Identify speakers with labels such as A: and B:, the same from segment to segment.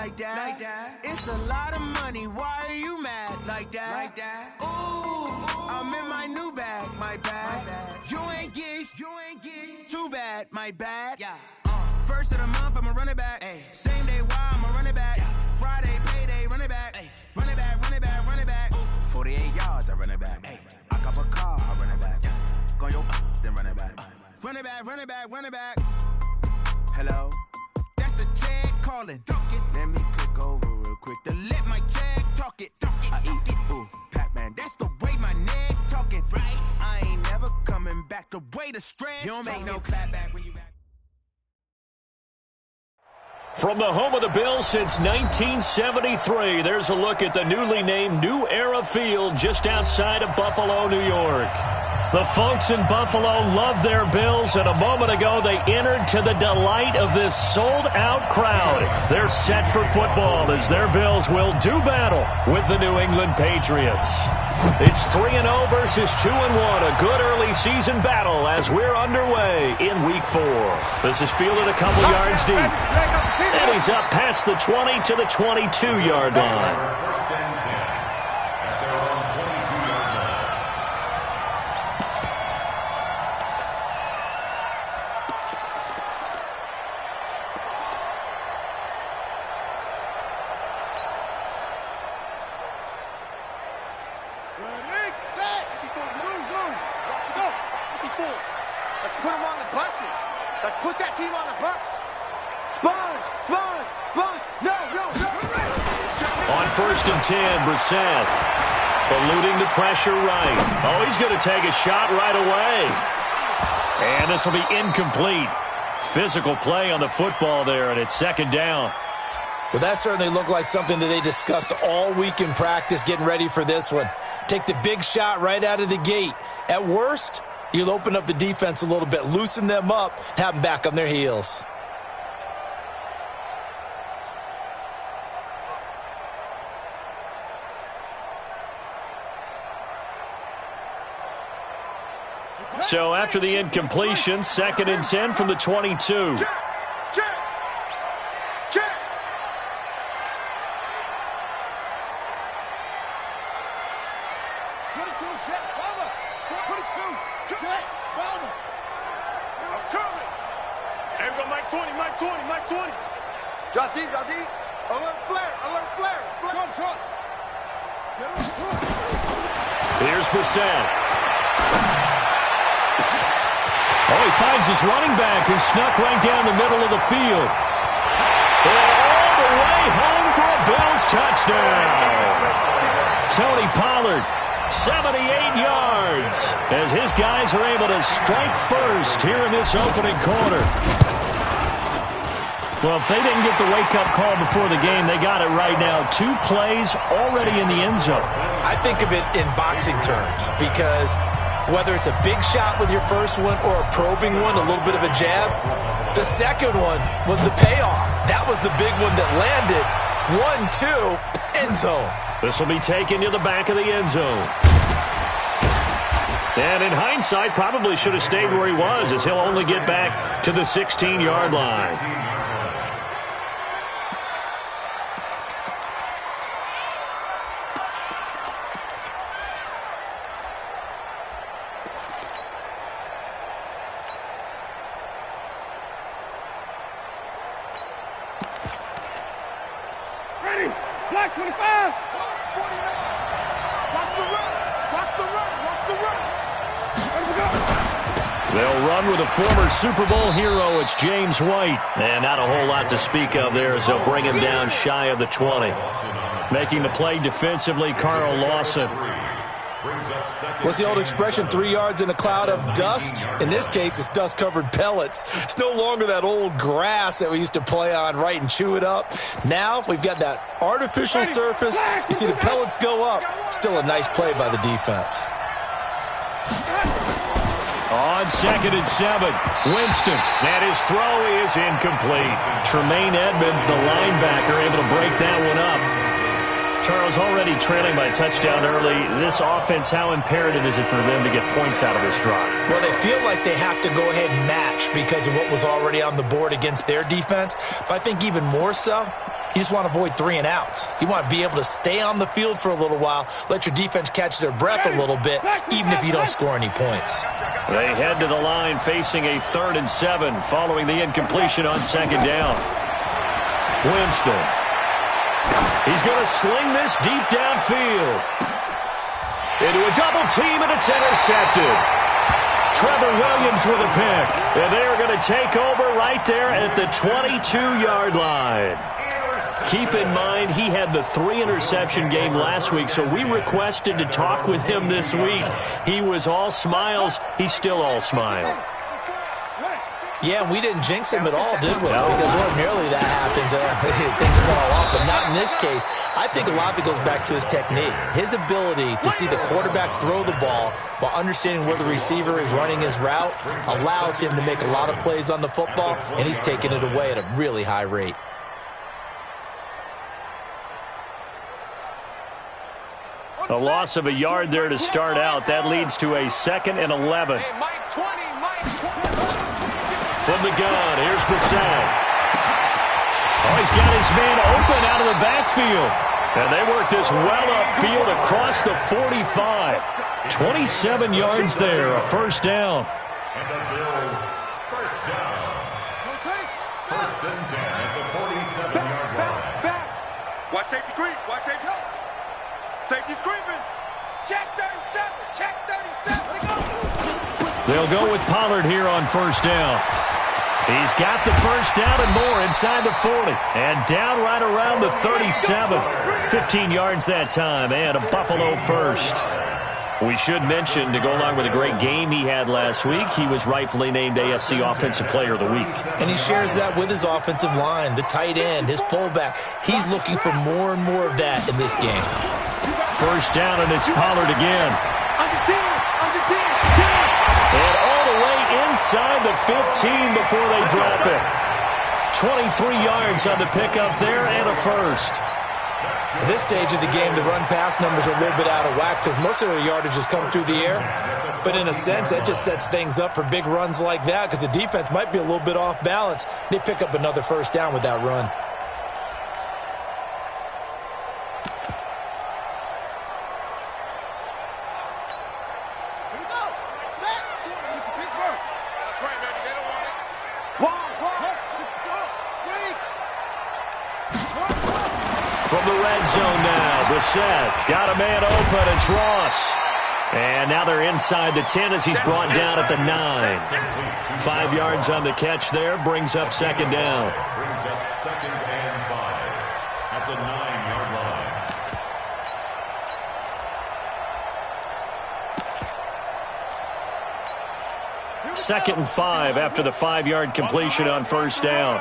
A: like that. It's a lot of money, why are you mad like that? Ooh, I'm in my new bag, my bad. You ain't get too bad, my bad. First of the month, I'ma run it back. Same day, why I'ma run it back. Friday, payday, run it back. Run it back, run it back, run it back. 48 yards, I run it back. I cop a car, I run it back. Go yo, then run it back. Run it back, run it back, run it back. Hello, that's the jag calling. Let me click over real quick to let my jag talk it. I eat it, ooh, Pac-Man, that's the way my neck talking. Right, I ain't never coming back the way the stress. You don't make no clap back when you back.
B: From the home of the Bills since 1973, there's a look at the newly named New Era Field just outside of Buffalo, New York. The folks in Buffalo love their Bills, and a moment ago they entered to the delight of this sold-out crowd. They're set for football as their Bills will do battle with the New England Patriots. It's 3-0 versus 2-1, a good early season battle as we're underway in Week 4. This is fielded a couple yards deep, and he's up past the 20 to the 22-yard line.
C: Let's put them on the buses. Let's put that team on the bus. Sponge. No.
B: On 1st and 10, Brissett eluding the pressure right. Oh, he's going to take a shot right away. And this will be incomplete. Physical play on the football there, and it's 2nd down.
D: Well, that certainly looked like something that they discussed all week in practice getting ready for this one. Take the big shot right out of the gate. At worst, you'll open up the defense a little bit, loosen them up, have them back on their heels.
B: So after the incompletion, 2nd and 10 from the 22.
C: Drop deep. Alert flare. Shot.
B: Here's Brissett. Oh, he finds his running back who snuck right down the middle of the field. And all the way home for a Bills touchdown. Tony Pollard, 78 yards, as his guys are able to strike first here in this opening quarter. Well, if they didn't get the wake-up call before the game, they got it right now. 2 plays already in the end zone.
D: I think of it in boxing terms because whether it's a big shot with your first one or a probing one, a little bit of a jab, the second one was the payoff. That was the big one that landed. 1-2, end zone.
B: This will be taken to the back of the end zone. And in hindsight, probably should have stayed where he was, as he'll only get back to the 16-yard line.
C: Black 25. Watch the run.
B: They'll run with a former Super Bowl hero. It's James White. And not a whole lot to speak of there as they'll bring him down shy of the 20. Making the play defensively, Carl Lawson.
D: What's the old expression, 3 yards in a cloud of dust? In this case, it's dust-covered pellets. It's no longer that old grass that we used to play on, right, and chew it up. Now we've got that artificial surface. You see the pellets go up. Still a nice play by the defense.
B: On 2nd and 7, Winston. And his throw is incomplete. Tremaine Edmonds, the linebacker, able to break that one up. Charles, already trailing by a touchdown early. This offense, how imperative is it for them to get points out of this drive?
D: Well, they feel like they have to go ahead and match because of what was already on the board against their defense. But I think even more so, You just want to avoid 3 and outs. You want to be able to stay on the field for a little while, let your defense catch their breath a little bit, even if you don't score any points.
B: They head to the line facing a 3rd and 7 following the incompletion on 2nd down. Winston. He's going to sling this deep downfield. Into a double team, and it's intercepted. Trevor Williams with a pick. And they are going to take over right there at the 22-yard line. Keep in mind, he had the 3-interception game last week, so we requested to talk with him this week. He was all smiles. He's still all smile.
D: Yeah, we didn't jinx him at all, did we? No. Because ordinarily that happens. Things fall off, but not in this case. I think a lot of it goes back to his technique. His ability to see the quarterback throw the ball while understanding where the receiver is running his route allows him to make a lot of plays on the football, and he's taking it away at a really high rate.
B: A loss of a yard there to start out. That leads to a 2nd and 11. From the gun, here's Brissett. Oh, he's got his man open out of the backfield. And they work this well upfield across the 45. 27 yards there, a 1st down.
E: And the Bills, 1st down. 1st and 10 at the 47-yard line.
C: Watch safety creep. Watch safety. Safety's creeping. Check 37. Check 37.
B: They'll go with Pollard here on 1st down. He's got the 1st down and more inside the 40. And down right around the 37. 15 yards that time and a Buffalo 1st. We should mention, to go along with a great game he had last week, he was rightfully named AFC Offensive Player of the Week.
D: And he shares that with his offensive line, the tight end, his fullback. He's looking for more and more of that in this game.
B: 1st down, and it's Pollard again. And all the way inside the 15 before they drop it. 23 yards on the pickup there and a 1st.
D: At this stage of the game, the run-pass numbers are a little bit out of whack because most of their yardage has come through the air. But in a sense, that just sets things up for big runs like that because the defense might be a little bit off balance. They pick up another 1st down with that run.
B: From the red zone now, Brissett got a man open. It's Ross. And now they're inside the 10 as he's brought down at the 9. 5 yards on the catch there, brings up 2nd down.
E: Brings up 2nd and 5 at the 9-yard line.
B: 2nd and 5 after the 5-yard completion on 1st down.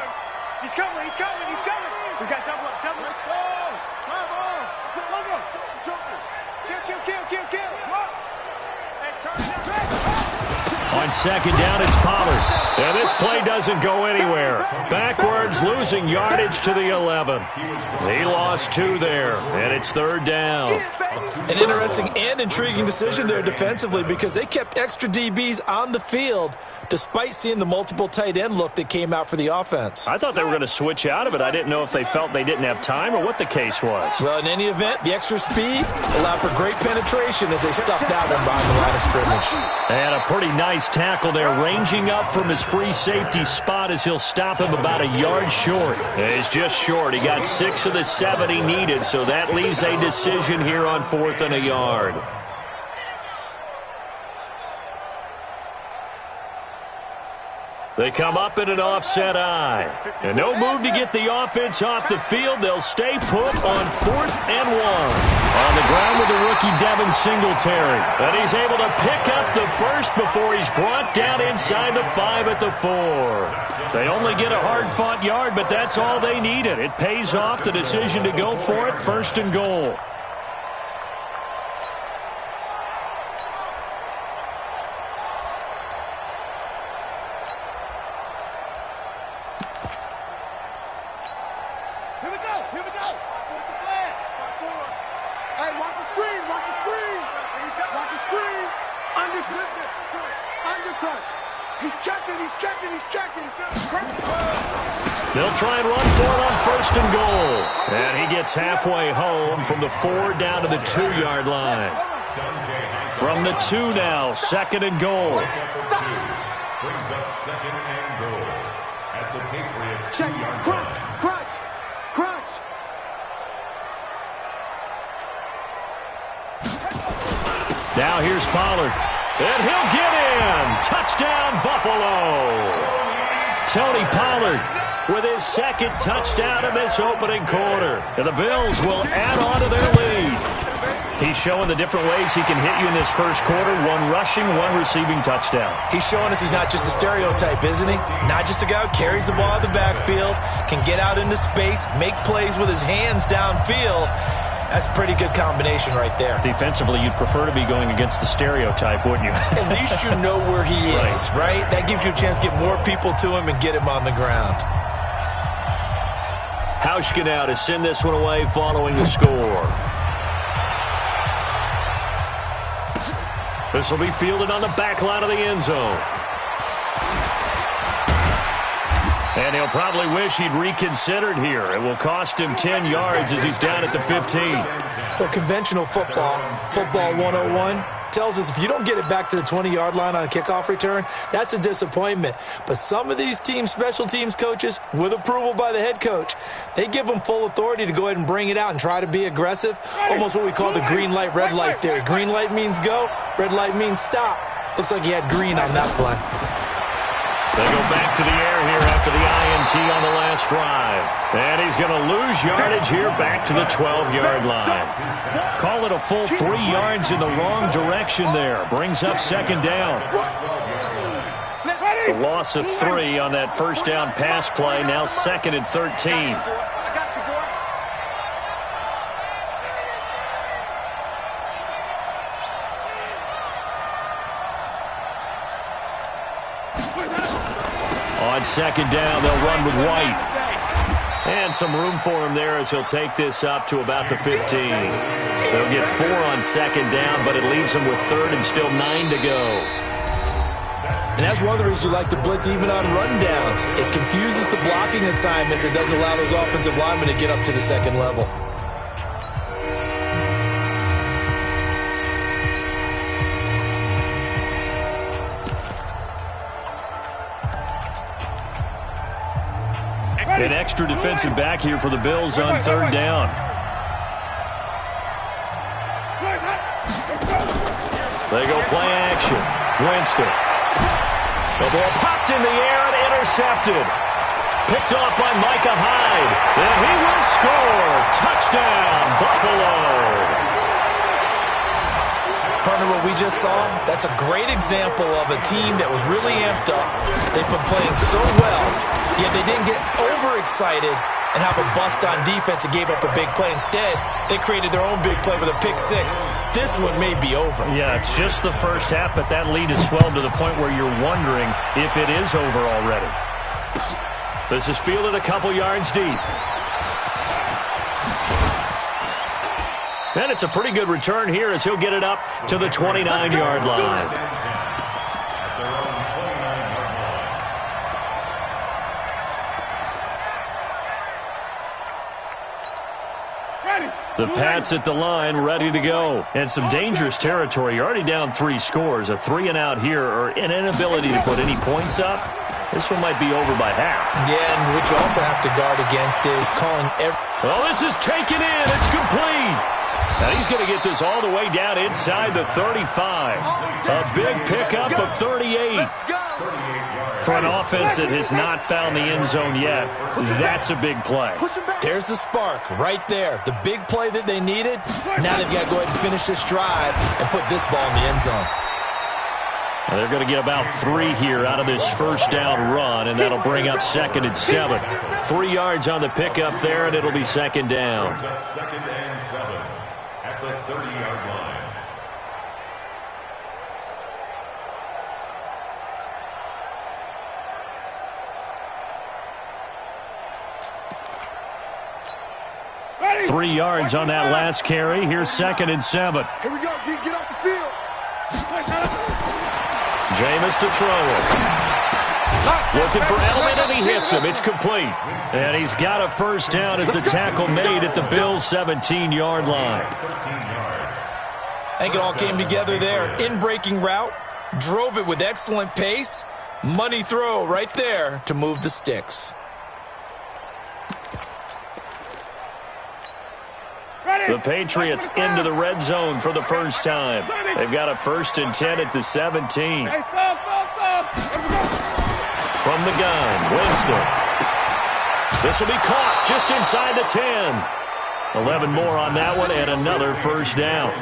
C: He's coming, he's coming, he's coming. We got double up, double up. Kill.
B: On 2nd down, it's Pollard. And this play doesn't go anywhere. Backwards, losing yardage to the 11. He lost 2 there, and it's 3rd down.
D: An interesting and intriguing decision there defensively because they kept extra DBs on the field despite seeing the multiple tight end look that came out for the offense.
B: I thought they were going to switch out of it. I didn't know if they felt they didn't have time or what the case was.
D: Well, in any event, the extra speed allowed for great penetration as they stuffed that one behind the line of scrimmage.
B: And a pretty nice tackle there, ranging up from his free safety spot as he'll stop him about a yard short. He's just short. He got 6 of the 7 he needed, so that leaves a decision here on 4th and a yard. They come up in an offset eye. And no move to get the offense off the field. They'll stay put on 4th and 1. On the ground with the rookie Devin Singletary. And he's able to pick up the 1st before he's brought down inside the 5 at the 4. They only get a hard-fought yard, but that's all they needed. It pays off the decision to go for it, 1st and goal. They'll try and run for it on 1st and goal. And he gets halfway home from the 4 down to the 2-yard line. From the 2 now, 2nd and goal.
E: Brings up 2nd and goal at the Patriots 2-yard
C: Crunch,
E: line.
C: crunch, crunch.
B: Now here's Pollard. And he'll get in. Touchdown, Buffalo. Tony Pollard with his 2nd touchdown in this opening quarter. And the Bills will add on to their lead. He's showing the different ways he can hit you in this first quarter. 1 rushing, 1 receiving touchdown.
D: He's showing us he's not just a stereotype, isn't he? Not just a guy who carries the ball in the backfield, can get out into space, make plays with his hands downfield. That's a pretty good combination right there.
B: Defensively, you'd prefer to be going against the stereotype, wouldn't you?
D: At least you know where he is, right? That gives you a chance to get more people to him and get him on the ground.
B: Hauschka now to send this one away following the score. This will be fielded on the back line of the end zone. And he'll probably wish he'd reconsidered here. It will cost him 10 yards as he's down at the 15.
D: Well, conventional football 101, tells us if you don't get it back to the 20-yard line on a kickoff return, that's a disappointment. But some of these special teams coaches, with approval by the head coach, they give them full authority to go ahead and bring it out and try to be aggressive. Almost what we call the green light, red light theory. Green light means go, red light means stop. Looks like he had green on that play.
B: They go back to the air here after the INT on the last drive. And he's going to lose yardage here back to the 12-yard line. Call it a full 3 yards in the wrong direction there. Brings up 2nd down. The loss of 3 on that 1st down pass play. Now 2nd and 13. On 2nd down, they'll run with White. And some room for him there as he'll take this up to about the 15. They'll get 4 on 2nd down, but it leaves them with 3rd and still 9 to go.
D: And that's one of the reasons you like to blitz even on rundowns. It confuses the blocking assignments. It doesn't allow those offensive linemen to get up to the 2nd level.
B: An extra defensive back here for the Bills on 3rd down. They go play action. Winston. The ball popped in the air and intercepted. Picked off by Micah Hyde. And he will score. Touchdown, Buffalo.
D: Partner, what we just saw, that's a great example of a team that was really amped up. They've been playing so well, yet they didn't get overexcited and have a bust on defense and gave up a big play. Instead, they created their own big play with a pick 6. This one may be over.
B: Yeah, it's just the first half, but that lead has swelled to the point where you're wondering if it is over already. This is fielded a couple yards deep. And it's a pretty good return here as he'll get it up to the 29-yard line. The Pats at the line, ready to go. And some dangerous territory. You're already down 3 scores. A 3-and-out here, or an inability to put any points up. This one might be over by half.
D: Yeah, and what you also have to guard against is calling every...
B: Well, this is taken in. It's complete. And he's going to get this all the way down inside the 35. A big pickup of 38. For an offense that has not found the end zone yet, that's a big play.
D: There's the spark right there. The big play that they needed. Now they've got to go ahead and finish this drive and put this ball in the end zone.
B: And they're going to get about 3 here out of this first down run, and that'll bring up 2nd and 7. 3 yards on the pickup there, and it'll be 2nd down.
E: 2nd and 7 at the 30-yard line.
B: Ready? 3 yards on that last carry. Here's 2nd and 7.
C: Here we go, D. Get off the field.
B: Jameis to throw it. Looking for Edelman, and he hits him. It's complete. And he's got a first down as the tackle made at the Bills' 17-yard line.
D: I think it all came together there. In-breaking route, drove it with excellent pace. Money throw right there to move the sticks.
B: The Patriots into the red zone for the first time. They've got a 1st and 10 at the 17. From the gun, Winston. This will be caught just inside the 10. 11 more on that one and another first down.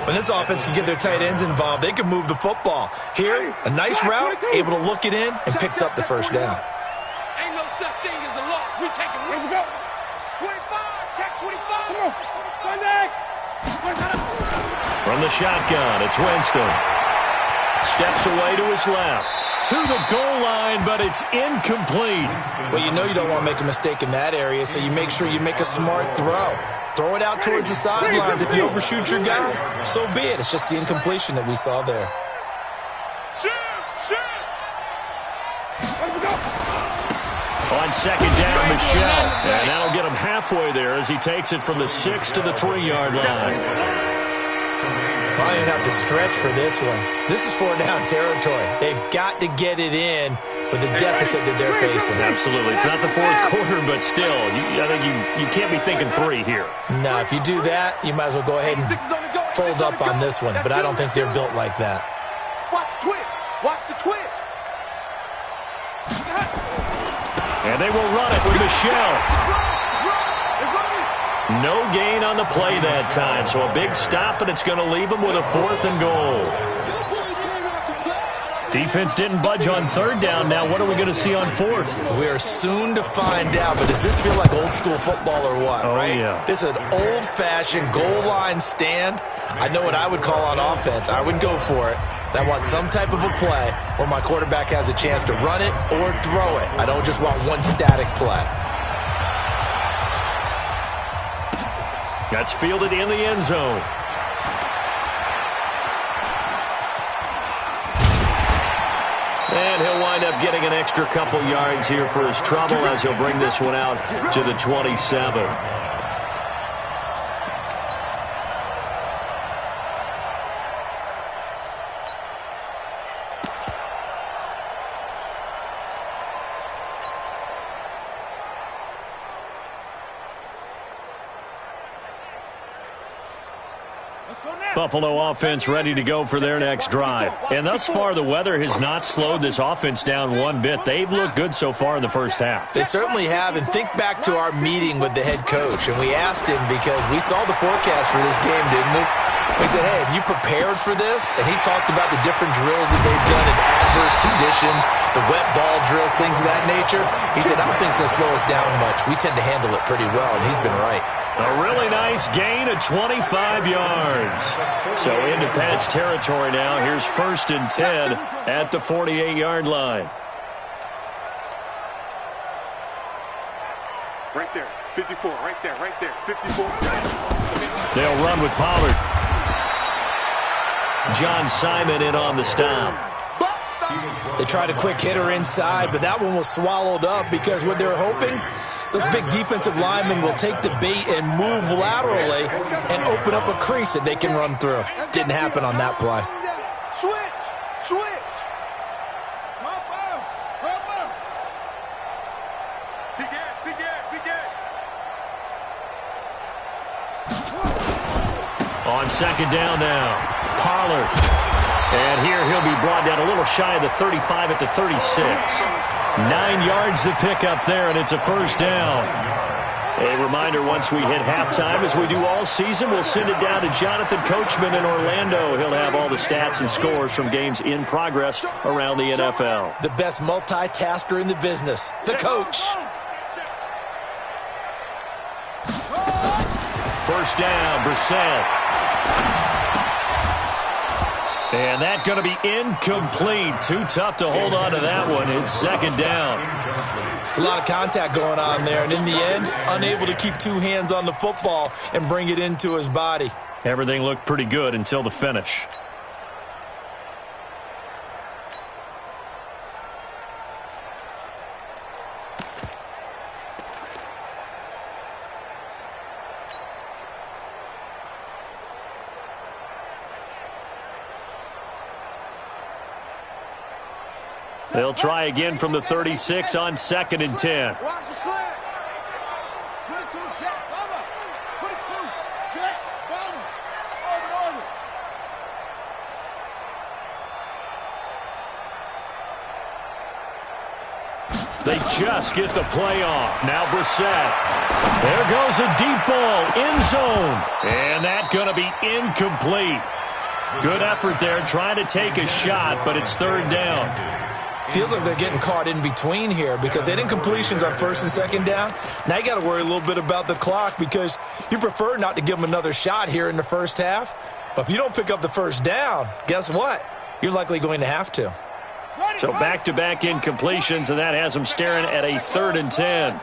D: When this offense can get their tight ends involved, they can move the football. Here, a nice route, able to look it in, and picks up the first down.
C: Ain't no such thing as a loss. We take it. Here we go. 25, check 25. Come on. Sunday.
B: From the shotgun, it's Winston. Steps away to his left. To the goal line, but it's incomplete.
D: Well, you know you don't want to make a mistake in that area, so you make sure you make a smart throw. Throw it out towards the sidelines. If you overshoot your guy, so be it. It's just the incompletion that we saw there.
B: On second down, Michelle. And that'll get him halfway there as he takes it from the 6 to the 3-yard line.
D: Probably going to have to stretch for this one. This is 4-down territory. They've got to get it in with the deficit that they're facing.
B: Absolutely. It's not the fourth quarter, but still, I think you can't be thinking 3 here.
D: No, if you do that, you might as well go ahead and fold up on this one. But I don't think they're built like that.
C: Watch the twist. Watch the twist.
B: And they will run it with Michelle. No gain on the play that time, so a big stop, and it's going to leave them with a 4th and goal. Defense didn't budge on 3rd down. Now what are we going to see on 4th?
D: We are soon to find out, but does this feel like old school football or what, right?
B: Yeah.
D: This is an old-fashioned goal line stand. I know what I would call on offense. I would go for it. I want some type of a play where my quarterback has a chance to run it or throw it. I don't just want one static play.
B: That's fielded in the end zone. And he'll wind up getting an extra couple yards here for his trouble as he'll bring this one out to the 27. Buffalo offense ready to go for their next drive. And thus far, the weather has not slowed this offense down one bit. They've looked good so far in the first half.
D: They certainly have. And think back to our meeting with the head coach. And we asked him because we saw the forecast for this game, didn't we? We said, hey, have you prepared for this? And he talked about the different drills that they've done in adverse conditions, the wet ball drills, things of that nature. He said, I don't think it's going to slow us down much. We tend to handle it pretty well, and he's been right.
B: A really nice gain of 25 yards. So into Pat's territory now. Here's 1st and 10 at the 48-yard line.
C: Right there, 54, right there, 54.
B: They'll run with Pollard. John Simon in on the stop.
D: They tried a quick hitter inside, but that one was swallowed up because what they're hoping, those big defensive linemen will take the bait and move laterally and open up a crease that they can run through. Didn't happen on that play.
C: Switch.
B: On second down now, Pollard. And here he'll be brought down a little shy of the 35 at the 36. 9 yards to pick up there, and it's a first down. A reminder, once we hit halftime, as we do all season, we'll send it down to Jonathan Coachman in Orlando. He'll have all the stats and scores from games in progress around the NFL.
D: The best multitasker in the business, the coach.
B: First down, Brissett. And that's going to be incomplete. Too tough to hold on to that one. It's second down.
D: It's a lot of contact going on there. And in the end, unable to keep 2 hands on the football and bring it into his body.
B: Everything looked pretty good until the finish. They'll try again from the 36 on 2nd and 10.
C: Watch the slant. Put it to Jack Bama. Put it to Jack Bama. Over.
B: They just get the play off. Now Brissett. There goes a deep ball. End zone. And that's going to be incomplete. Good effort there trying to take a shot, but it's 3rd down.
D: Feels like they're getting caught in between here because they didn't completions on 1st and 2nd down. Now you got to worry a little bit about the clock because you prefer not to give them another shot here in the first half. But if you don't pick up the 1st down, guess what? You're likely going to have to.
B: So back-to-back incompletions, and that has them staring at a 3rd and 10.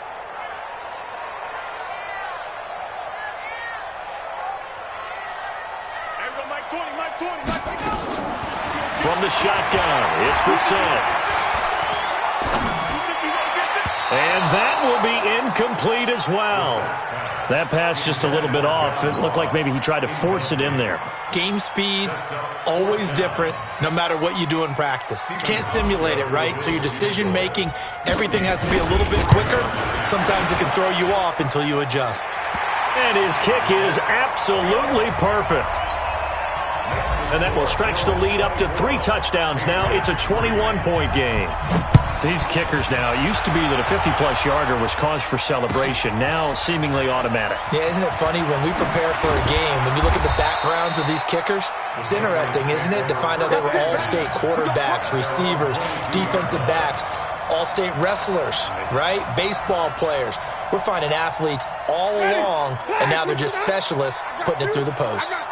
B: From the shotgun, it's Brissett. And that will be incomplete as well. That pass just a little bit off. It looked like maybe he tried to force it in there.
D: Game speed, always different, no matter what you do in practice. You can't simulate it, right? So your decision-making, everything has to be a little bit quicker. Sometimes it can throw you off until you adjust.
B: And his kick is absolutely perfect. And that will stretch the lead up to 3 touchdowns now. It's a 21-point game. These kickers now, it used to be that a 50-plus yarder was cause for celebration. Now seemingly automatic.
D: Yeah, isn't it funny when we prepare for a game, when you look at the backgrounds of these kickers, it's interesting, isn't it, to find out they were all-state quarterbacks, receivers, defensive backs, all-state wrestlers, right? Baseball players. We're finding athletes all along, and now they're just specialists putting it through the posts.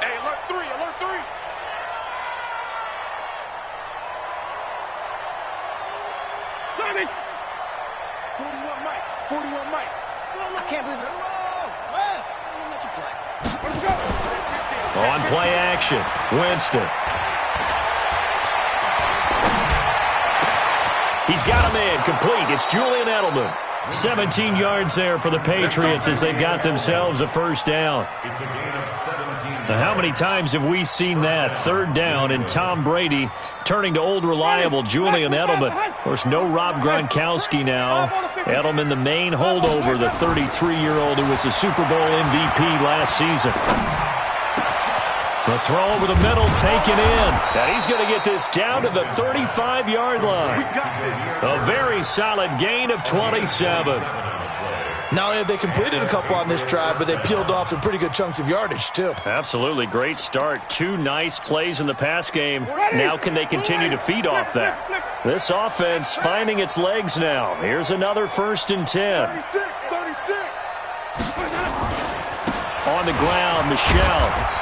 C: Hey, alert 3, alert 3. Tommy. 41 Mike, 41 Mike. I can't believe it. Let you play. Let's go.
B: On play action, Winston. He's got a man complete. It's Julian Edelman. 17 yards there for the Patriots as they've got themselves a 1st down.
E: It's a gain of 17.
B: Now, how many times have we seen that 3rd down and Tom Brady turning to old reliable Julian Edelman? Of course, no Rob Gronkowski now. Edelman, the main holdover, the 33-year-old who was the Super Bowl MVP last season. The throw over the middle taken in. Now he's going to get this down to the 35-yard line. A very solid gain of 27.
D: Not only have they completed a couple on this drive, but they peeled off some pretty good chunks of yardage, too.
B: Absolutely. Great start. 2 nice plays in the pass game. Now can they continue to feed off that? This offense finding its legs now. Here's another 1st and 10.
C: 36.
B: On the ground, Michelle.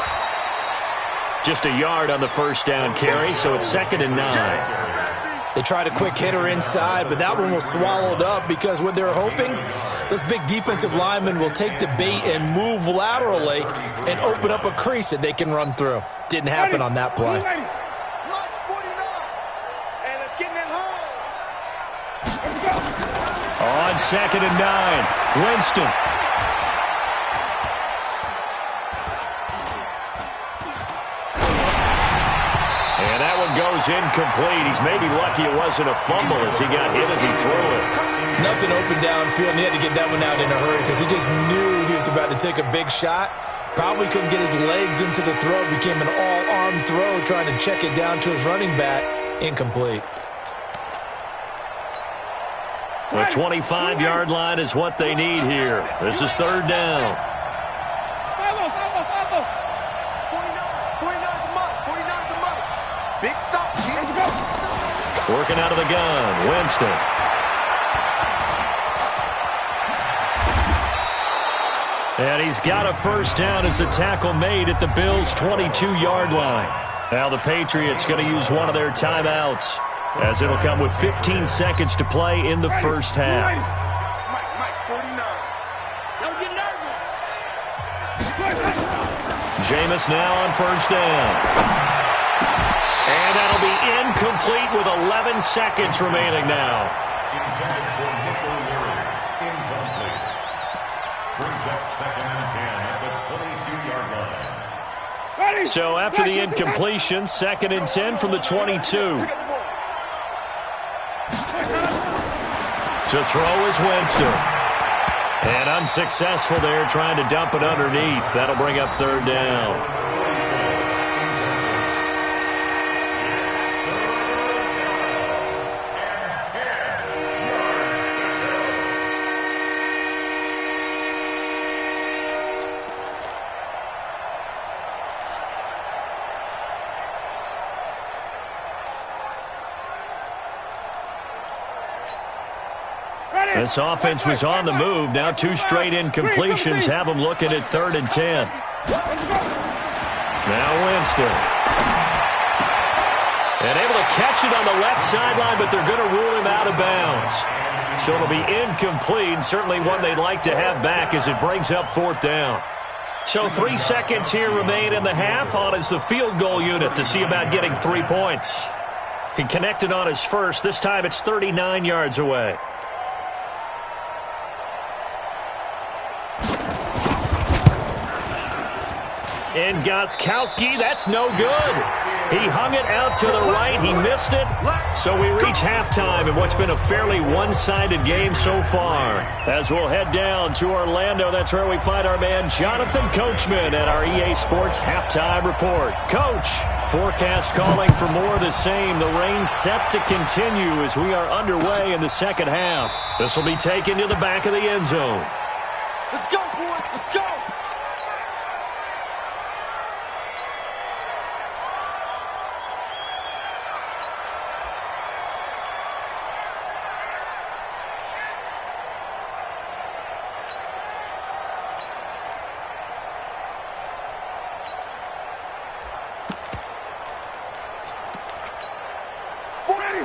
B: Just a yard on the 1st down carry, so it's 2nd and 9.
D: They tried a quick hitter inside, but that one was swallowed up because what they're hoping, those big defensive linemen will take the bait and move laterally and open up a crease that they can run through. Didn't happen on that play.
B: On 2nd and 9, Winston. And that one goes incomplete. He's maybe lucky it wasn't a fumble as he got hit as he threw it.
D: Nothing open downfield, and he had to get that one out in a hurry because he just knew he was about to take a big shot. Probably couldn't get his legs into the throw. Became an all-arm throw trying to check it down to his running back. Incomplete.
B: The 25-yard line is what they need here. This is 3rd down.
C: Big stop.
B: Working out of the gun, Winston. And he's got a 1st down as a tackle made at the Bills' 22-yard line. Now the Patriots going to use one of their timeouts as it'll come with 15 seconds to play in the 1st half.
C: Mike, 49. Don't get nervous.
B: Jameis now on 1st down. And that'll be incomplete with 11 seconds remaining now.
E: Intended for Nickel Leary. Incomplete. Brings up 2nd and 10 at the 22-yard line.
B: So after the incompletion, 2nd and 10 from the 22. To throw is Winston. And unsuccessful there, trying to dump it underneath. That'll bring up third down. This offense was on the move. Now 2 straight incompletions have them looking at 3rd and 10. Now Winston. And able to catch it on the left sideline, but they're going to rule him out of bounds. So it'll be incomplete, certainly one they'd like to have back as it brings up 4th down. So 3 seconds here remain in the half. On is the field goal unit to see about getting 3 points. He connected on his first. This time it's 39 yards away. And Gostkowski, that's no good. He hung it out to the right. He missed it. So we reach halftime in what's been a fairly one-sided game so far. As we'll head down to Orlando, that's where we find our man Jonathan Coachman at our EA Sports Halftime Report. Coach, forecast calling for more of the same. The rain set to continue as we are underway in the second half. This will be taken to the back of the end zone.
C: Let's go, boys. Let's go.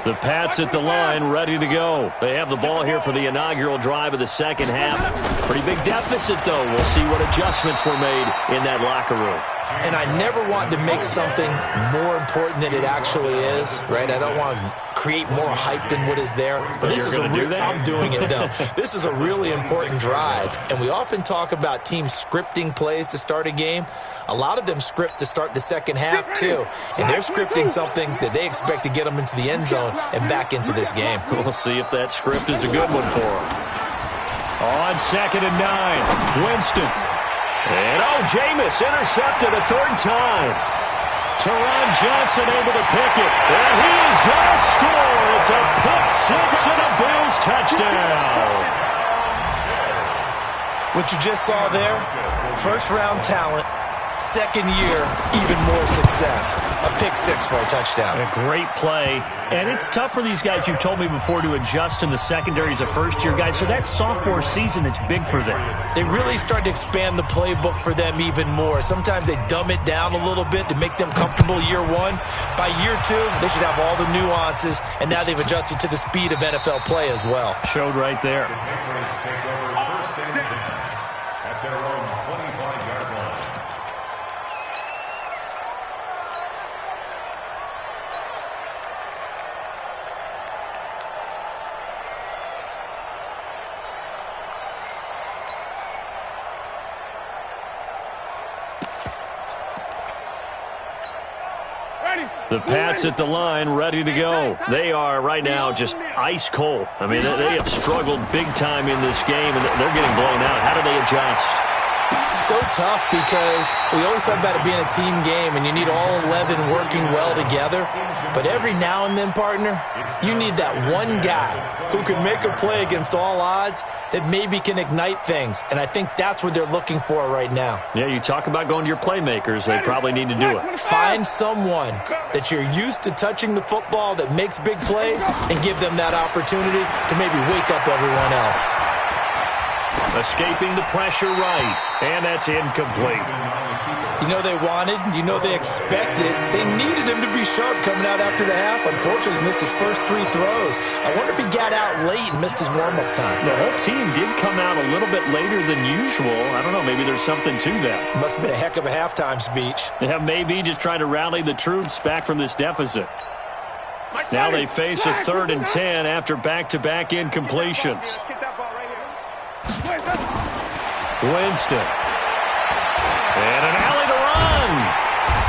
B: The Pats at the line, ready to go. They have the ball here for the inaugural drive of the second half. Pretty big deficit, though. We'll see what adjustments were made in that locker room.
D: And I never want to make something more important than it actually is, right? I don't want to create more hype than what is there. But this is I'm doing it, though. This is a really important drive. And we often talk about teams scripting plays to start a game. A lot of them script to start the second half, too. And they're scripting something that they expect to get them into the end zone and back into this game.
B: We'll see if that script is a good one for them. On 2nd and 9, Winston. And, Jameis intercepted a 3rd time. Teron Johnson able to pick it. And he is going to score. It's a pick 6 and a Bills touchdown.
D: What you just saw there, first-round talent. Second year, even more success. A pick 6 for a touchdown.
B: A great play. And it's tough for these guys, you've told me before, to adjust in the secondary as a first-year guy. So that sophomore season is big for them.
D: They really start to expand the playbook for them even more. Sometimes they dumb it down a little bit to make them comfortable year 1. By year 2, they should have all the nuances. And now they've adjusted to the speed of NFL play as well.
B: Showed right there. The Pats at the line, ready to go. They are right now just ice cold. I mean, they have struggled big time in this game, and they're getting blown out. How do they adjust?
D: So tough because we always talk about it being a team game, and you need all 11 working well together. But every now and then, partner, you need that one guy who can make a play against all odds that maybe can ignite things. And I think that's what they're looking for right now.
B: Yeah, you talk about going to your playmakers. They probably need to do it.
D: Find someone that you're used to touching the football that makes big plays and give them that opportunity to maybe wake up everyone else.
B: Escaping the pressure right, and that's incomplete.
D: You know they wanted, you know they expected. They needed him to be sharp coming out after the half. Unfortunately, he missed his first 3 throws. I wonder if he got out late and missed his warm-up time.
B: The whole team did come out a little bit later than usual. I don't know, maybe there's something to that.
D: Must have been a heck of a halftime speech.
B: Yeah, maybe just trying to rally the troops back from this deficit. Now they face a 3rd and 10 after back-to-back incompletions. Winston. And an alley to run.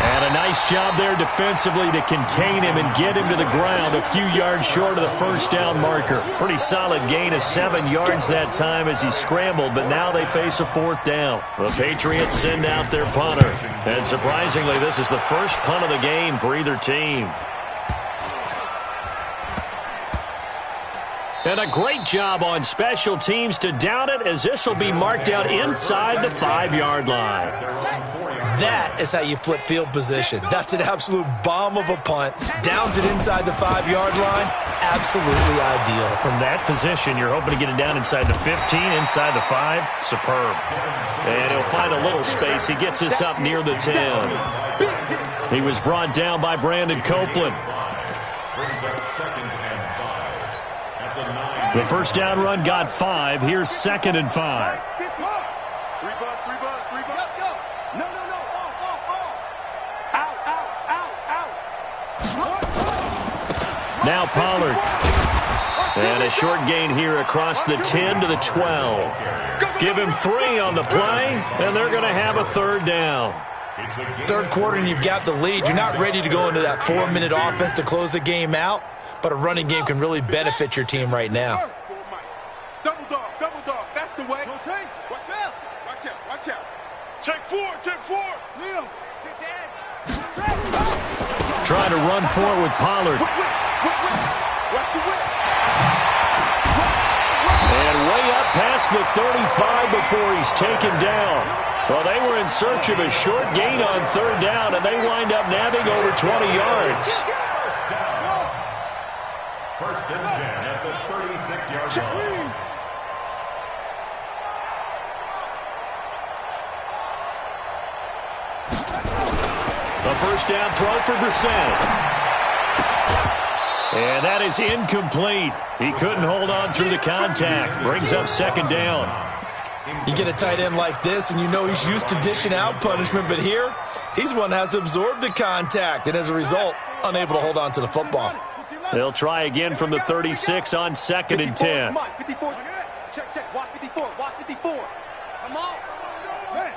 B: And a nice job there defensively to contain him and get him to the ground a few yards short of the first down marker. Pretty solid gain of 7 yards that time as he scrambled, but now they face a 4th down. The Patriots send out their punter. And surprisingly, this is the first punt of the game for either team. And a great job on special teams to down it, as this will be marked out inside the 5-yard line.
D: That is how you flip field position. That's an absolute bomb of a punt. Downs it inside the 5-yard line. Absolutely ideal.
B: From that position, you're hoping to get it down inside the 15, inside the 5. Superb. And he'll find a little space. He gets us up near the 10. He was brought down by Brandon Copeland.
E: Brings up 2nd and 5.
B: The first down run got 5. Here's 2nd and 5. Now Pollard. And a short gain here across the 10 to the 12. Give him 3 on the play, and they're going to have a 3rd down.
D: Third quarter and you've got the lead. You're not ready to go into that 4-minute offense to close the game out, but a running game can really benefit your team right now.
C: Double dog, that's the way. Watch out, watch out. Check 4. Leo, hit the edge.
B: Trying to run forward with Pollard.
C: Watch the whip.
B: And way up past the 35 before he's taken down. Well, they were in search of a short gain on 3rd down, and they wind up nabbing over 20 yards.
E: First and 10 at the 36-yard line.
B: The first down throw for Brissett. And that is incomplete. He couldn't hold on through the contact. Brings up 2nd down.
D: You get a tight end like this, and you know he's used to dishing out punishment, but here, he's the one that has to absorb the contact, and as a result, unable to hold on to the football.
B: They'll try again from the 36 on 2nd and 10.
C: 54. Check. Watch 54. Come on. Hey.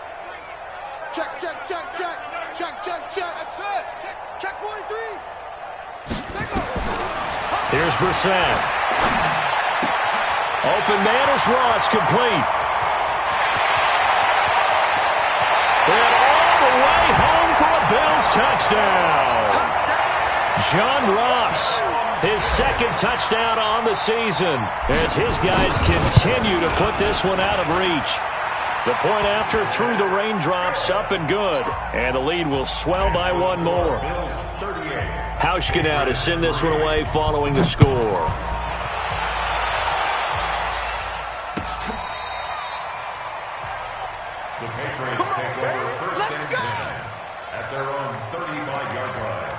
C: Check. That's it. Check 43.
B: Here's Brissett. Open man is Ross, complete. And all the way home for a Bills touchdown. John Ross, his 2nd touchdown on the season, as his guys continue to put this one out of reach. The point after through the raindrops, up and good. And the lead will swell by 1 more. Hauschka now to send this one away following the score.
E: The Patriots take over 1st and 10 at their own 35-yard line.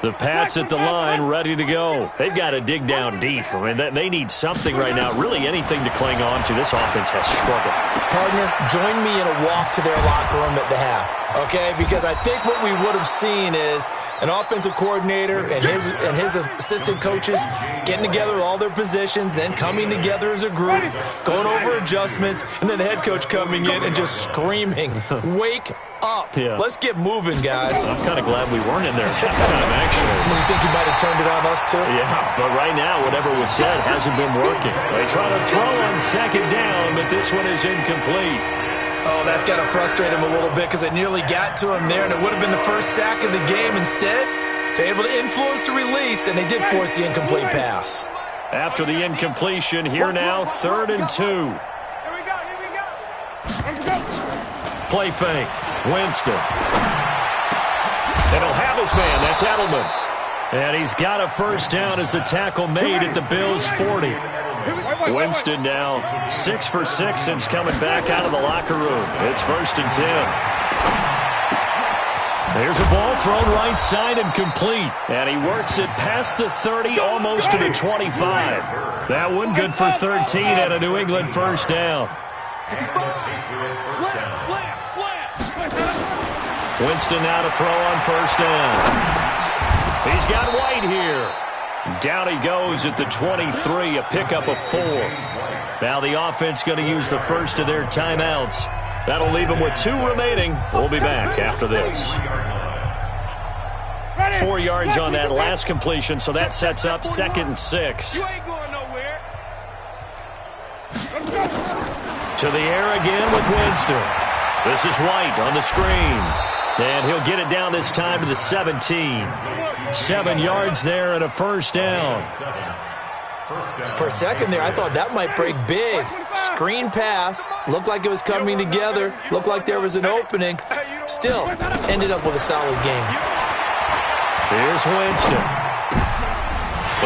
B: The Pats at the line, ready to go. They've got to dig down deep. I mean, they need something right now, really anything to cling on to. This offense has struggled.
D: Partner, join me in a walk to their locker room at the half, okay? Because I think what we would have seen is an offensive coordinator and his assistant coaches getting together with all their positions, then coming together as a group, going over adjustments, and then the head coach coming in and just screaming, wake up. Yeah. Let's get moving, guys.
B: I'm kind of glad we weren't in there at halftime, actually.
D: You think you might have turned it on us, too?
B: Yeah, but right now, whatever was said hasn't been working. They try to throw on 2nd down, but this one is incomplete.
D: Oh, that's got to frustrate him a little bit because it nearly got to him there, and it would have been the first sack of the game. Instead, they're able to influence the release, and they did force the incomplete pass.
B: After the incompletion, here now, 3rd and 2.
C: Here we go.
B: Play fake. Winston. And he'll have his man. That's Edelman. And he's got a first down as the tackle made at the Bills' 40. Winston now 6 for 6 since coming back out of the locker room. It's 1st and 10. There's a ball thrown right side and complete. And he works it past the 30, almost to the 25. That one good for 13 and a New England first down.
C: Slam.
B: Winston now to throw on first down. He's got White here. Down he goes at the 23, a pickup of 4. Now the offense going to use the first of their timeouts. That'll leave them with 2 remaining. We'll be back after this. 4 yards on that last completion, so that sets up 2nd and 6.
C: You ain't going nowhere.
B: To the air again with Winston. This is White on the screen. And he'll get it down this time to the 17. 7 yards there and a first down.
D: For a second there, I thought that might break big. Screen pass. Looked like it was coming together. Looked like there was an opening. Still, ended up with a solid game.
B: Here's Winston.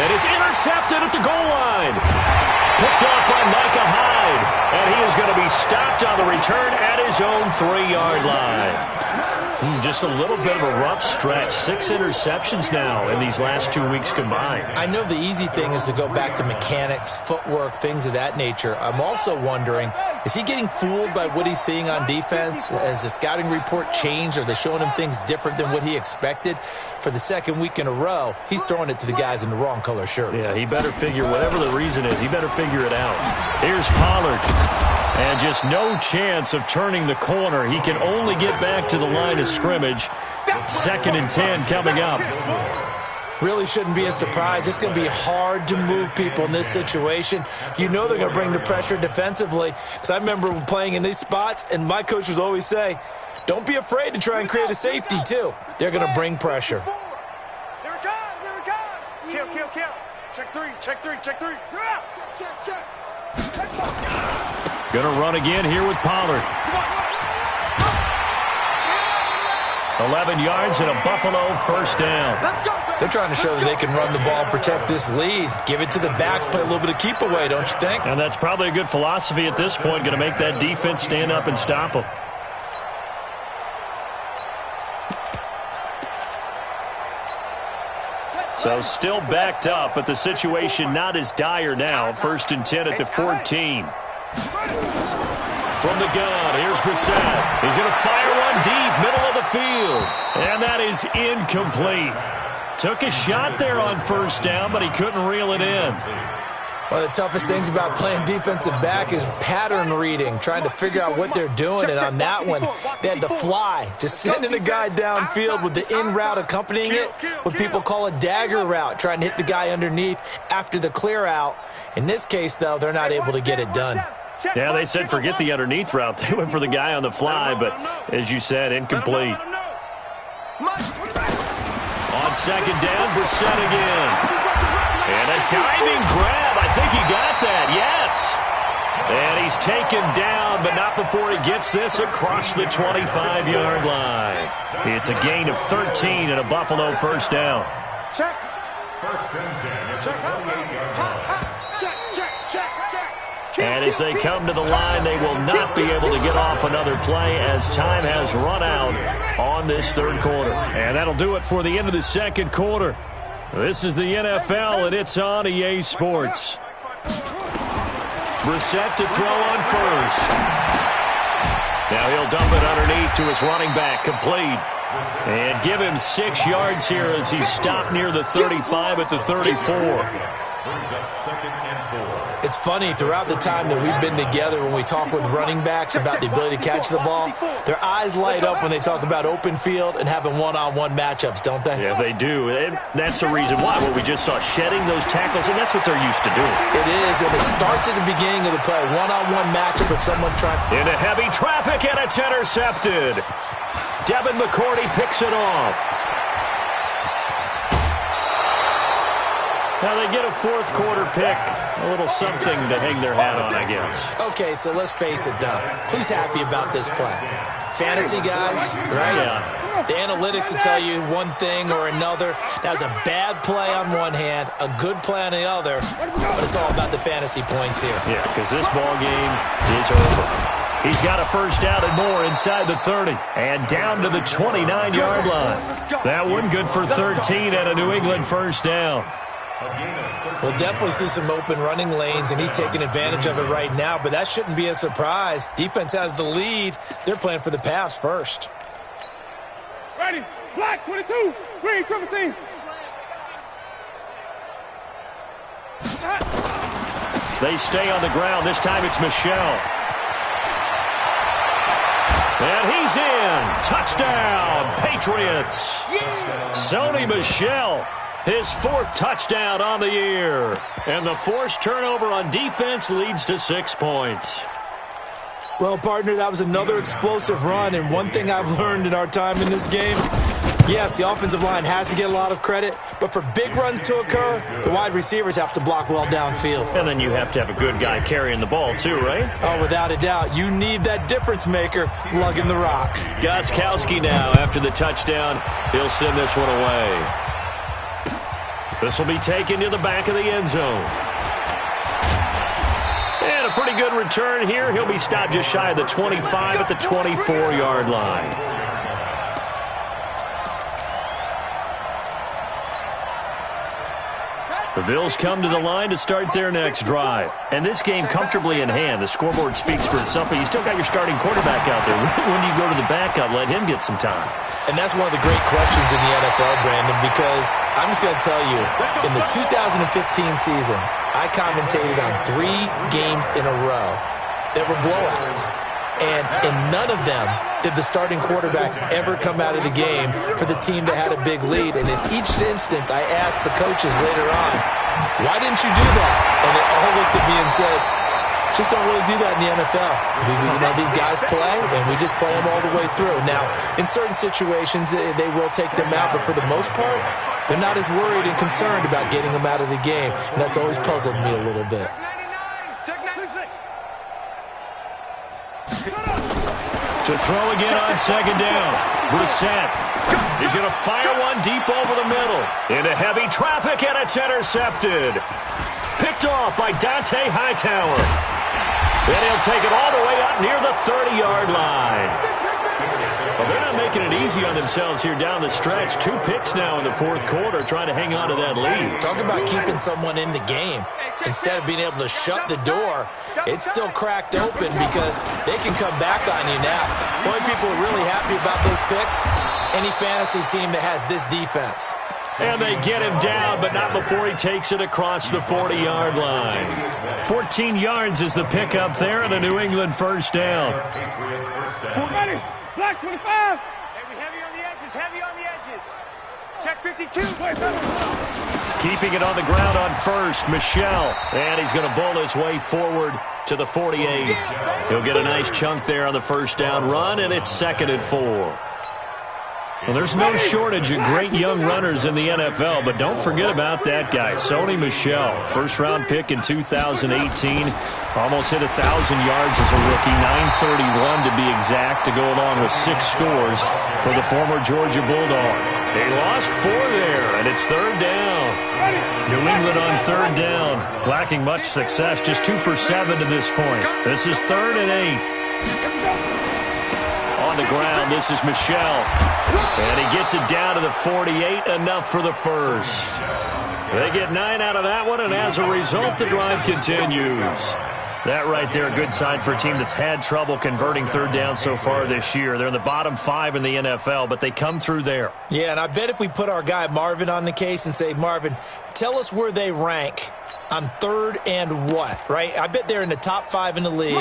B: And it's intercepted at the goal line. Picked off by Micah Hyde. And he is going to be stopped on the return at his own 3-yard line. Just a little bit of a rough stretch. 6 interceptions now in these last 2 weeks combined.
D: I know the easy thing is to go back to mechanics, footwork, things of that nature. I'm also wondering, is he getting fooled by what he's seeing on defense? Has the scouting report changed? Are they showing him things different than what he expected? For the 2nd week in a row, he's throwing it to the guys in the wrong color shirts.
B: Yeah, he better figure, whatever the reason is, he better figure it out. Here's Pollard. And just no chance of turning the corner. He can only get back to the line of scrimmage. 2nd and 10 coming up.
D: Really shouldn't be a surprise. It's going to be hard to move people in this situation. You know they're going to bring the pressure defensively. Because I remember playing in these spots, and my coach was always say, don't be afraid to try and create a safety, too. They're going to bring pressure.
C: Here it comes, here it comes. Kill. Check 3. Check.
B: Going to run again here with Pollard. 11 yards and a Buffalo first down.
D: They're trying to show that they can run the ball, protect this lead. Give it to the backs, play a little bit of keep away, don't you think?
B: And that's probably a good philosophy at this point, going to make that defense stand up and stop them. So still backed up, but the situation not as dire now. 1st and 10 at the 14. From the gun, here's Brissett. He's going to fire one deep, middle of the field. And that is incomplete. Took a shot there on first down, but he couldn't reel it in.
D: One of the toughest things about playing defensive back is pattern reading, trying to figure out what they're doing. And on that one, they had the fly, just sending a guy downfield with the in route accompanying it, what people call a dagger route, trying to hit the guy underneath after the clear out. In this case, though, they're not able to get it done.
B: Yeah, they said forget the underneath route. They went for the guy on the fly, but as you said, incomplete. On 2nd down, Brissett again. And a diving grab. I think he got that, yes. And he's taken down, but not before he gets this across the 25-yard line. It's a gain of 13 and a Buffalo first down.
C: Check.
E: 1st and 10 at the 28-yard line.
C: Check.
B: And as they come to the line, they will not be able to get off another play as time has run out on this 3rd quarter. And that'll do it for the end of the 2nd quarter. This is the NFL, and it's on EA Sports. Brissett to throw on first. Now he'll dump it underneath to his running back, complete. And give him 6 yards here as he's stopped near the 35 at the 34.
E: Brings up 2nd and 4.
D: It's funny, throughout the time that we've been together when we talk with running backs about the ability to catch the ball, their eyes light up when they talk about open field and having one-on-one matchups, don't they?
B: Yeah, they do. And that's the reason why. Well, we just saw shedding those tackles, and that's what they're used to doing.
D: It is, and it starts at the beginning of the play. One-on-one matchup with someone trying.
B: Into heavy traffic, and it's intercepted. Devin McCourty picks it off. Now they get a 4th quarter pick. A little something to hang their hat on, I guess.
D: Okay, so let's face it, though. Who's happy about this play? Fantasy guys, right?
B: Yeah.
D: The analytics will tell you one thing or another. That was a bad play on one hand, a good play on the other, but it's all about the fantasy points here.
B: Yeah, because this ball game is over. He's got a first down and more inside the 30 and down to the 29-yard line. That one good for 13 and a New England first down.
D: We'll definitely see some open running lanes, and he's taking advantage of it right now, but that shouldn't be a surprise. Defense has the lead. They're playing for the pass first.
C: Ready. Black 22. Green 17.
B: They stay on the ground. This time it's Michel. And he's in. Touchdown, Patriots. Sony Michel, his fourth touchdown on the year. And the forced turnover on defense leads to 6 points.
D: Well, partner, that was another explosive run, and one thing I've learned in our time in this game, yes, the offensive line has to get a lot of credit, but for big runs to occur, the wide receivers have to block well downfield.
B: And then you have to have a good guy carrying the ball too, right?
D: Oh, without a doubt. You need that difference maker lugging the rock.
B: Gostkowski now after the touchdown. He'll send this one away. This will be taken to the back of the end zone. And a pretty good return here. He'll be stopped just shy of the 25 at the 24-yard line. The Bills come to the line to start their next drive. And this game comfortably in hand. The scoreboard speaks for itself, but you still got your starting quarterback out there. When do you go to the backup? Let him get some time.
D: And that's one of the great questions in the NFL, Brandon, because I'm just going to tell you, in the 2015 season, I commentated on 3 games in a row that were blowouts. And in none of them did the starting quarterback ever come out of the game for the team that had a big lead. And in each instance, I asked the coaches later on, why didn't you do that? And they all looked at me and said, just don't really do that in the NFL. These guys play, and we just play them all the way through. Now, in certain situations, they will take them out, but for the most part, they're not as worried and concerned about getting them out of the game, and that's always puzzled me a little bit.
B: To throw again on second down. Brissett. He's going to fire one deep over the middle. Into heavy traffic, and it's intercepted. Picked off by Dante Hightower. And he'll take it all the way up near the 30-yard line. Well, they're not making it easy on themselves here down the stretch. 2 picks now in the fourth quarter, trying to hang on to that lead.
D: Talk about keeping someone in the game. Instead of being able to shut the door, it's still cracked open because they can come back on you now. The only people are really happy about those picks, any fantasy team that has this defense.
B: And they get him down, but not before he takes it across the 40-yard line. 14 yards is the pickup there, and a New England first down.
C: Ready. Black 25. Heavy on the edges. Heavy on the edges. Check 52.
B: Keeping it on the ground on first, Michel. And he's going to bowl his way forward to the 48. He'll get a nice chunk there on the first down run, and it's 2nd and 4. Well, there's no shortage of great young runners in the NFL, but don't forget about that guy, Sony Michel. First-round pick in 2018. Almost hit 1,000 yards as a rookie, 931 to be exact, to go along with 6 scores for the former Georgia Bulldog. They lost 4 there, and it's 3rd down. New England on 3rd down, lacking much success, just 2 for 7 to this point. This is 3rd and 8. On the ground, this is Michel. And he gets it down to the 48, enough for the first. They get 9 out of that one, and as a result, the drive continues. That right there, a good sign for a team that's had trouble converting 3rd down so far this year. They're in the bottom 5 in the NFL, but they come through there.
D: Yeah, and I bet if we put our guy Marvin on the case and say, Marvin, tell us where they rank on 3rd and what, right? I bet they're in the top 5 in the league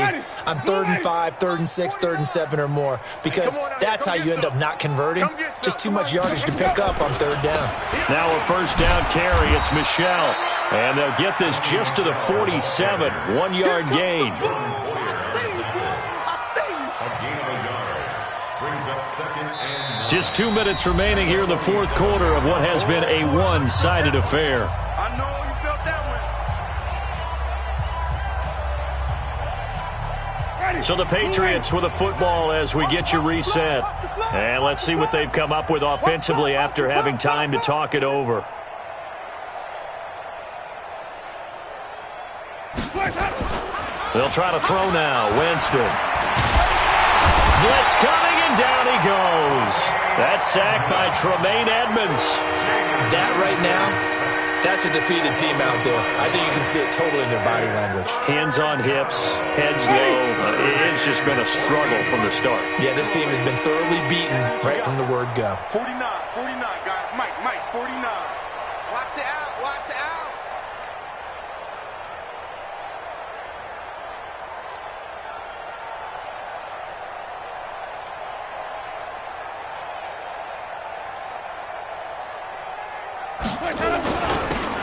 D: on 3rd and 5, 3rd and 6, 3rd and 7 or more, because that's how you end up not converting. Just too much yardage to pick up on 3rd down.
B: Now a first down carry. It's Michel. And they'll get this just to the 47. 1-yard gain. Just 2 minutes remaining here in the fourth quarter of what has been a one-sided affair.
C: I know you felt that one.
B: So the Patriots with a football as we get you reset. And let's see what they've come up with offensively after having time to talk it over. They'll try to throw now. Winston. Blitz coming, and down he goes. That's sacked by Tremaine Edmonds.
D: That right now That's a defeated team out there. I think you can see it totally in their body language.
B: Hands on hips, heads low. It's just been a struggle from the start.
D: Yeah, this team has been thoroughly beaten right from the word go.
C: 49, guys. Mike, 49.
F: Watch the out, watch the out.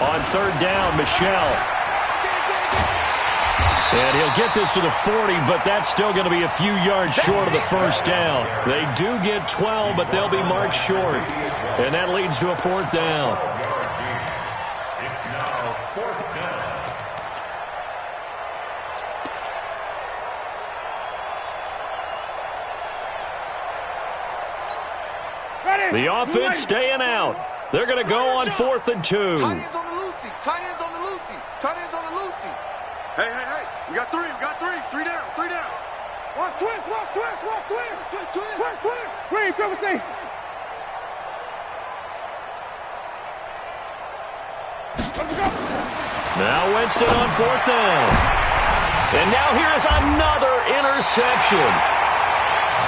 B: On third down, Michelle. And he'll get this to the 40, but that's still going to be a few yards short of the first down. They do get 12, but they'll be marked short. And that leads to a fourth down.
E: It's now fourth down.
B: The offense staying out. They're going to go on 4th and 2.
F: Tight ends on the Lucy. Tight ends on the Lucy. Tight ends on the Lucy.
C: Hey. We got three. 3 down. Watch twist. Green, come with me.
B: Now Winston on 4th down. And now here's another interception.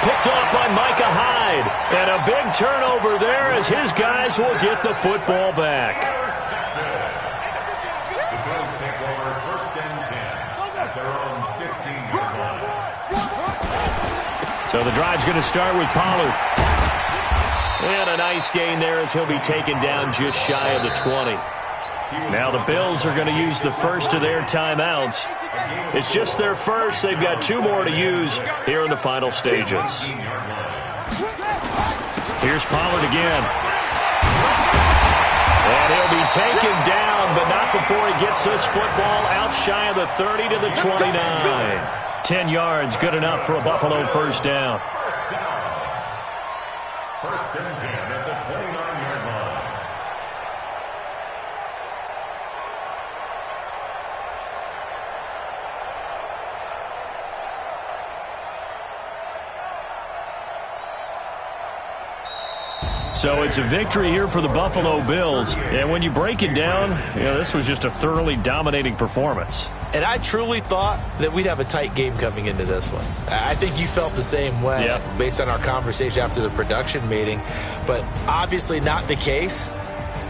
B: Picked off by Micah Hyde. And a big turnover there as his guys will get the football back.
E: The Bills take over 1st and 10 at their own 15-yard line.
B: So the drive's going to start with Pollard. And a nice gain there as he'll be taken down just shy of the 20. Now the Bills are going to use the first of their timeouts. It's just their first. They've got 2 more to use here in the final stages. Here's Pollard again. And he'll be taken down, but not before he gets this football out shy of the 30 to the 29. 10 yards, good enough for a Buffalo first down.
E: First and 10 at the 29-yard line.
B: So it's a victory here for the Buffalo Bills. And when you break it down, this was just a thoroughly dominating performance.
D: And I truly thought that we'd have a tight game coming into this one. I think you felt the same way based on our conversation after the production meeting. But obviously not the case.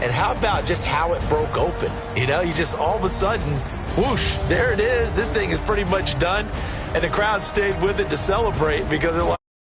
D: And how about just how it broke open? You just all of a sudden, whoosh, there it is. This thing is pretty much done. And the crowd stayed with it to celebrate because they're like,